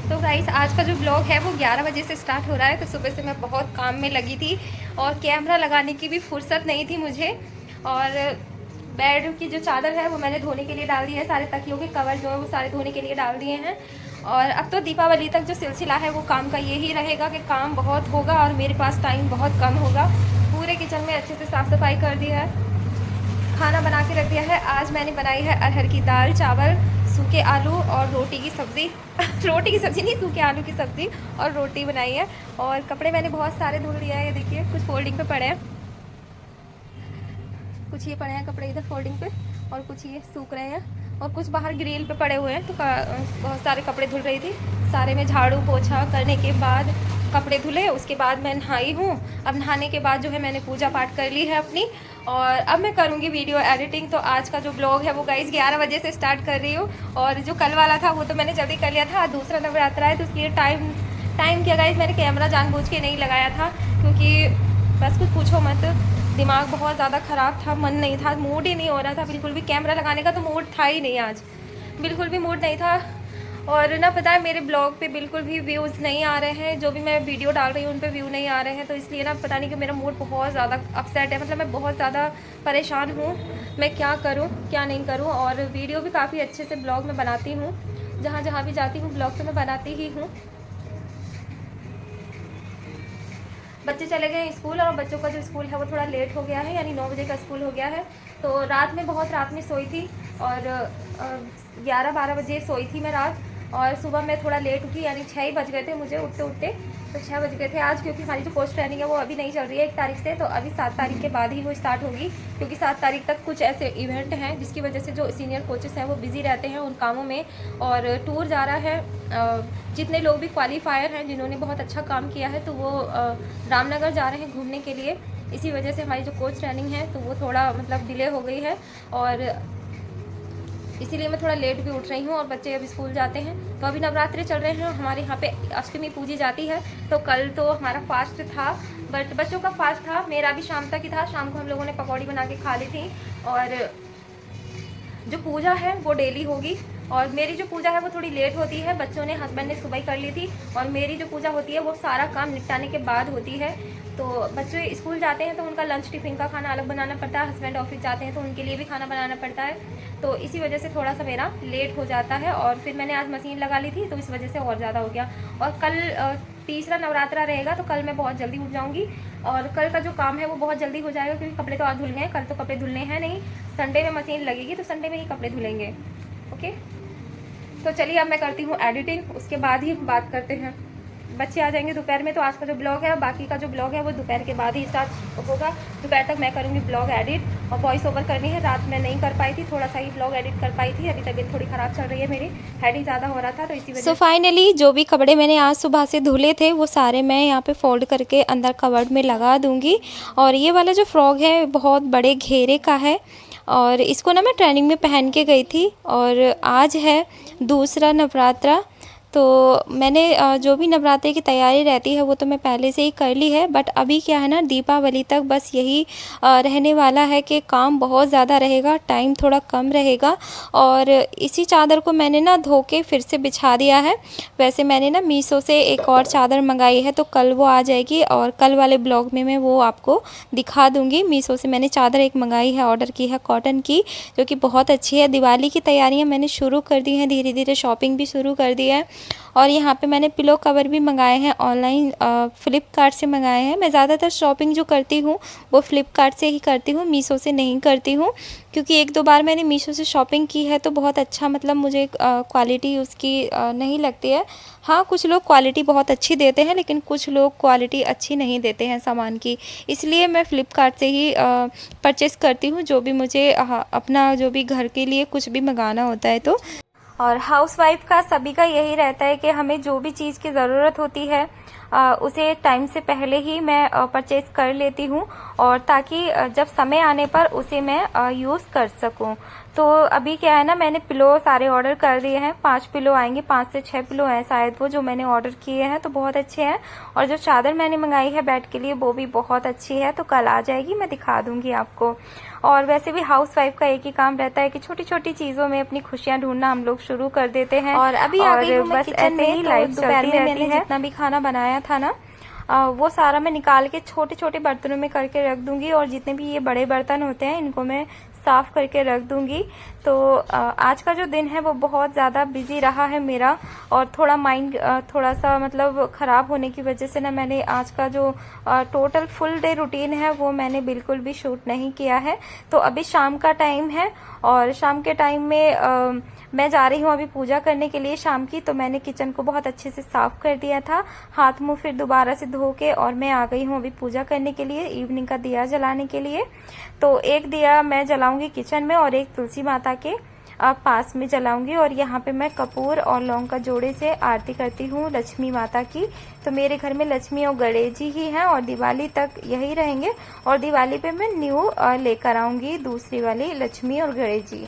तो गाइस आज का जो ब्लॉग है वो 11 बजे से स्टार्ट हो रहा है। तो सुबह से मैं बहुत काम में लगी थी और कैमरा लगाने की भी फुर्सत नहीं थी मुझे। और बेड की जो चादर है वो मैंने धोने के लिए डाल दी है, सारे तकियों के कवर जो है वो सारे धोने के लिए डाल दिए हैं। और अब तो दीपावली तक जो सिलसिला है वो काम का यही रहेगा कि काम बहुत होगा और मेरे पास टाइम बहुत कम होगा। पूरे किचन में अच्छे से साफ़ सफाई कर दी है, खाना बना के रख दिया है। आज मैंने बनाई है अरहर की दाल, चावल, सूखे आलू और रोटी की सब्ज़ी रोटी की सब्ज़ी नहीं, सूखे आलू की सब्ज़ी और रोटी बनाई है। और कपड़े मैंने बहुत सारे धुल दिया है, ये देखिए कुछ फोल्डिंग पे पड़े हैं, कुछ ये पड़े हैं कपड़े इधर फोल्डिंग पे और कुछ ये सूख रहे हैं और कुछ बाहर ग्रिल पे पड़े हुए हैं। तो बहुत सारे कपड़े धुल रही थी, सारे में झाड़ू पोछा करने के बाद कपड़े धुले। उसके बाद मैं नहाई हूँ। अब नहाने के बाद जो है मैंने पूजा पाठ कर ली है अपनी, और अब मैं करूँगी वीडियो एडिटिंग। तो आज का जो ब्लॉग है वो गाइस 11 बजे से स्टार्ट कर रही हूँ, और जो कल वाला था वो तो मैंने जल्दी कर लिया था। दूसरा नवरात्रा है तो इसलिए टाइम किया गाइस, मैंने कैमरा जानबूझ के नहीं लगाया था क्योंकि बस कुछ पूछो मत, दिमाग बहुत ज़्यादा ख़राब था, मन नहीं था, मूड ही नहीं हो रहा था बिल्कुल भी कैमरा लगाने का। तो मूड था ही नहीं आज, बिल्कुल भी मूड नहीं था। और ना पता है मेरे ब्लॉग पे बिल्कुल भी व्यूज़ नहीं आ रहे हैं, जो भी मैं वीडियो डाल रही हूँ उन पे व्यू नहीं आ रहे हैं। तो इसलिए ना पता नहीं कि मेरा मूड बहुत ज़्यादा अपसेट है, मतलब मैं बहुत ज़्यादा परेशान हूँ, मैं क्या करूँ क्या नहीं करूँ। और वीडियो भी काफ़ी अच्छे से ब्लॉग में बनाती हूँ, जहाँ जहाँ भी जाती हूँ ब्लॉग तो मैं बनाती ही हूँ। बच्चे चले गए स्कूल और बच्चों का जो स्कूल है वो थोड़ा लेट हो गया है, यानी 9 बजे का स्कूल हो गया है। तो रात में बहुत रात में सोई थी और 11-12 बजे सोई थी मैं रात। और सुबह मैं थोड़ा लेट उठी, यानी 6 ही बज गए थे मुझे उठते उठते, तो 6 बज गए थे आज। क्योंकि हमारी जो कोर्स ट्रेनिंग है वो अभी नहीं चल रही है 1 तारीख से, तो अभी 7 तारीख के बाद ही वो स्टार्ट होगी। क्योंकि 7 तारीख तक कुछ ऐसे इवेंट हैं जिसकी वजह से जो सीनियर कोचेस हैं वो बिज़ी रहते हैं उन कामों में। और टूर जा रहा है, जितने लोग भी क्वालिफायर हैं जिन्होंने बहुत अच्छा काम किया है तो वो रामनगर जा रहे हैं घूमने के लिए। इसी वजह से हमारी जो कोच ट्रेनिंग है तो वो थोड़ा मतलब डिले हो गई है, और इसीलिए मैं थोड़ा लेट भी उठ रही हूँ। और बच्चे अब स्कूल जाते हैं। तो अभी नवरात्रि चल रहे हैं, हमारे यहाँ पे अष्टमी पूजी जाती है। तो कल तो हमारा फास्ट था, बट बच्चों का फास्ट था, मेरा भी शाम तक ही था। शाम को हम लोगों ने पकौड़ी बना के खा ली थी। और जो पूजा है वो डेली होगी, और मेरी जो पूजा है वो थोड़ी लेट होती है, बच्चों ने हस्बैंड ने सुबह ही कर ली थी। और मेरी जो पूजा होती है वो सारा काम निपटाने के बाद होती है। तो बच्चे स्कूल जाते हैं तो उनका लंच टिफ़िन का खाना अलग बनाना पड़ता है, हस्बैंड ऑफिस जाते हैं तो उनके लिए भी खाना बनाना पड़ता है। तो इसी वजह से थोड़ा सा मेरा लेट हो जाता है। और फिर मैंने आज मशीन लगा ली थी तो इस वजह से और ज़्यादा हो गया। और कल तीसरा नवरात्रा रहेगा तो कल मैं बहुत जल्दी उठ जाऊँगी, और कल का जो काम है वो बहुत जल्दी हो जाएगा क्योंकि कपड़े तो आज धुलने हैं, कल तो कपड़े धुलने हैं नहीं। संडे में मशीन लगेगी तो संडे में ही कपड़े धुलेंगे। ओके, तो चलिए अब मैं करती हूँ एडिटिंग, उसके बाद ही बात करते हैं। बच्चे आ जाएंगे दोपहर में, तो आज का जो ब्लॉग है बाकी का जो ब्लॉग है वो दोपहर के बाद ही स्टार्ट होगा। दोपहर तक मैं करूँगी ब्लॉग एडिट, और वॉइस ओवर करनी है। रात में नहीं कर पाई थी, थोड़ा सा ही ब्लॉग एडिट कर पाई थी। अभी तबीयत थोड़ी ख़राब चल रही है मेरी, हेड ही ज़्यादा हो रहा था तो इसी वजह से। फाइनली जो भी कपड़े मैंने आज सुबह से धुले थे वो सारे मैं यहाँ पे फोल्ड करके अंदर कवर्ड में लगा दूँगी। और ये वाला जो फ्रॉक है बहुत बड़े घेरे का है, और इसको ना मैं ट्रेनिंग में पहन के गई थी। और आज है दूसरा नवरात्रा, तो मैंने जो भी नवरात्रे की तैयारी रहती है वो तो मैं पहले से ही कर ली है। बट अभी क्या है ना, दीपावली तक बस यही रहने वाला है कि काम बहुत ज़्यादा रहेगा, टाइम थोड़ा कम रहेगा। और इसी चादर को मैंने ना धो के फिर से बिछा दिया है। वैसे मैंने ना मीशो से एक और चादर मंगाई है तो कल वो आ जाएगी, और कल वाले ब्लॉग में मैं वो आपको दिखा दूँगी। मीशो से मैंने चादर एक मंगाई है, ऑर्डर की है कॉटन की, जो कि बहुत अच्छी है। दिवाली की तैयारियाँ मैंने शुरू कर दी हैं, धीरे धीरे शॉपिंग भी शुरू कर दी है। और यहाँ पे मैंने पिलो कवर भी मंगाए हैं ऑनलाइन, फ़्लिपकार्ट से मंगाए हैं। मैं ज़्यादातर शॉपिंग जो करती हूँ वो फ़्लिपकार्ट से ही करती हूँ, मीशो से नहीं करती हूँ। क्योंकि 1-2 बार मैंने मीशो से शॉपिंग की है तो बहुत अच्छा, मतलब मुझे क्वालिटी उसकी नहीं लगती है। हाँ, कुछ लोग क्वालिटी बहुत अच्छी देते हैं लेकिन कुछ लोग क्वालिटी अच्छी नहीं देते हैं सामान की, इसलिए मैं फ़्लिपकार्ट से ही परचेज़ करती हूँ जो भी मुझे अपना जो भी घर के लिए कुछ भी मंगाना होता है तो। और हाउसवाइफ का सभी का यही रहता है कि हमें जो भी चीज़ की ज़रूरत होती है उसे टाइम से पहले ही मैं परचेज कर लेती हूँ, और ताकि जब समय आने पर उसे मैं यूज़ कर सकूँ। तो अभी क्या है ना, मैंने पिलो सारे ऑर्डर कर दिए हैं। 5 पिलो आएंगे, 5 से 6 पिलो हैं शायद वो जो मैंने ऑर्डर किए हैं, तो बहुत अच्छे हैं। और जो चादर मैंने मंगाई है बेड के लिए वो भी बहुत अच्छी है, तो कल आ जाएगी, मैं दिखा दूंगी आपको। और वैसे भी हाउसवाइफ का एक ही काम रहता है कि छोटी छोटी चीजों में अपनी खुशियां ढूंढना हम लोग शुरू कर देते हैं। और अभी आ गई हूं मैं किचन में, तो दोपहर में मैंने जितना भी खाना बनाया था ना, वो सारा मैं निकाल के छोटे छोटे बर्तनों में करके रख दूंगी, और जितने भी ये बड़े बर्तन होते हैं इनको मैं साफ करके रख दूंगी। तो आज का जो दिन है वो बहुत ज़्यादा बिजी रहा है मेरा, और थोड़ा माइंड थोड़ा सा मतलब ख़राब होने की वजह से ना मैंने आज का जो टोटल फुल डे रूटीन है वो मैंने बिल्कुल भी शूट नहीं किया है। तो अभी शाम का टाइम है, और शाम के टाइम में मैं जा रही हूँ अभी पूजा करने के लिए शाम की। तो मैंने किचन को बहुत अच्छे से साफ कर दिया था, हाथ मुंह फिर दोबारा से धो के, और मैं आ गई हूँ अभी पूजा करने के लिए, इवनिंग का दिया जलाने के लिए। तो एक दिया मैं जलाऊंगी किचन में, और एक तुलसी माता के पास में जलाऊंगी। और यहाँ पे मैं कपूर और लौंग का जोड़े से आरती करती हूँ लक्ष्मी माता की। तो मेरे घर में लक्ष्मी और गणेश जी ही हैं, और दिवाली तक यही रहेंगे। और दिवाली पे मैं न्यू लेकर आऊंगी दूसरी वाली लक्ष्मी और गणेश जी।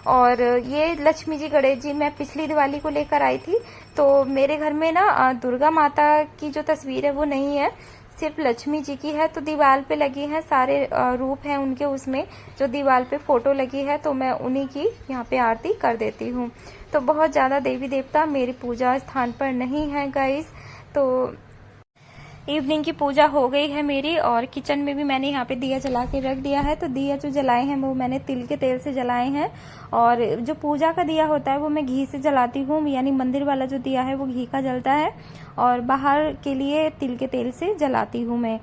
और ये लक्ष्मी जी गणेश जी मैं पिछली दिवाली को लेकर आई थी। तो मेरे घर में ना दुर्गा माता की जो तस्वीर है वो नहीं है, सिर्फ लक्ष्मी जी की है। तो दीवार पे लगी है, सारे रूप हैं उनके, उसमें जो दीवार पे फोटो लगी है, तो मैं उन्हीं की यहाँ पे आरती कर देती हूँ। तो बहुत ज्यादा देवी देवता मेरी पूजा स्थान पर नहीं है गाइस। तो इवनिंग की पूजा हो गई है मेरी, और किचन में भी मैंने यहाँ पे दिया जला के रख दिया है। तो दिया जो जलाए हैं वो मैंने तिल के तेल से जलाए हैं, और जो पूजा का दिया होता है वो मैं घी से जलाती हूँ, यानी मंदिर वाला जो दिया है वो घी का जलता है, और बाहर के लिए तिल के तेल से जलाती हूँ मैं।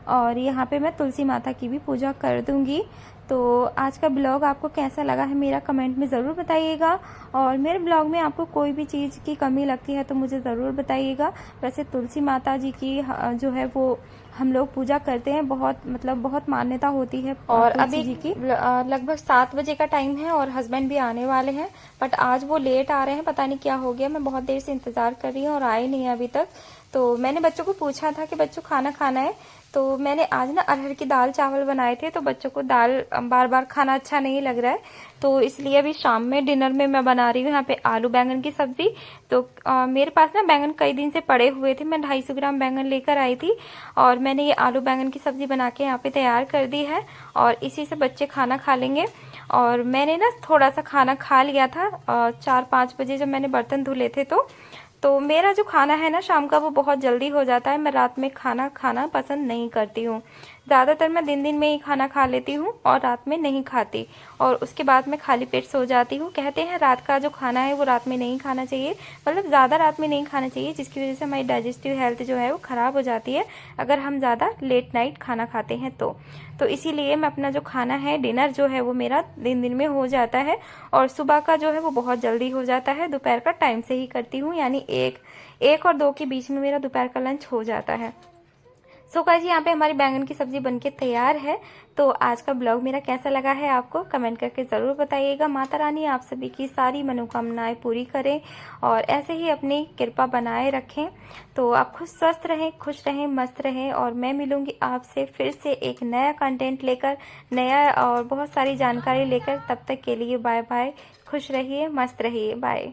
और यहाँ पे मैं तुलसी माता की भी पूजा कर दूंगी। तो आज का ब्लॉग आपको कैसा लगा है मेरा कमेंट में ज़रूर बताइएगा, और मेरे ब्लॉग में आपको कोई भी चीज़ की कमी लगती है तो मुझे ज़रूर बताइएगा। वैसे तुलसी माता जी की जो है वो हम लोग पूजा करते हैं, बहुत मतलब बहुत मान्यता होती है। और अभी जी की लगभग 7 बजे का टाइम है, और हस्बैंड भी आने वाले हैं, बट आज वो लेट आ रहे हैं, पता नहीं क्या हो गया। मैं बहुत देर से इंतजार कर रही हूँ और आए नहीं अभी तक। तो मैंने बच्चों को पूछा था कि बच्चों खाना खाना है, तो मैंने आज ना अरहर की दाल चावल बनाए थे। तो बच्चों को दाल बार बार खाना अच्छा नहीं लग रहा है, तो इसलिए अभी शाम में डिनर में मैं बना रही हूँ यहाँ पे आलू बैंगन की सब्जी। तो मेरे पास ना बैंगन कई दिन से पड़े हुए थे, मैं 250 ग्राम बैंगन लेकर आई थी, और मैंने ये आलू बैंगन की सब्जी बना के यहाँ पे तैयार कर दी है, और इसी से बच्चे खाना खा लेंगे। और मैंने ना थोड़ा सा खाना खा लिया था 4-5 बजे जब मैंने बर्तन धुले थे। तो मेरा जो खाना है ना शाम का वो बहुत जल्दी हो जाता है। मैं रात में खाना खाना पसंद नहीं करती हूँ, ज़्यादातर मैं दिन में ही खाना खा लेती हूँ और रात में नहीं खाती, और उसके बाद मैं खाली पेट सो जाती हूँ। कहते हैं रात का जो खाना है वो रात में नहीं खाना चाहिए, मतलब ज़्यादा रात में नहीं खाना चाहिए, जिसकी वजह से हमारी डाइजेस्टिव हेल्थ जो है वो ख़राब हो जाती है अगर हम ज़्यादा लेट नाइट खाना खाते हैं तो इसीलिए मैं अपना जो खाना है डिनर जो है वो मेरा दिन में हो जाता है, और सुबह का जो है वो बहुत जल्दी हो जाता है। दोपहर का टाइम से ही करती हूँ, यानी 1 और 2 के बीच में मेरा दोपहर का लंच हो जाता है। सो गाइस यहाँ पे हमारी बैंगन की सब्जी बनके तैयार है। तो आज का ब्लॉग मेरा कैसा लगा है आपको कमेंट करके ज़रूर बताइएगा। माता रानी आप सभी की सारी मनोकामनाएं पूरी करें, और ऐसे ही अपनी कृपा बनाए रखें। तो आप खुद स्वस्थ रहें, खुश रहें, मस्त रहें, और मैं मिलूंगी आपसे फिर से एक नया कंटेंट लेकर, नया और बहुत सारी जानकारी लेकर। तब तक के लिए बाय बाय, खुश रहिए, मस्त रहिए, बाय।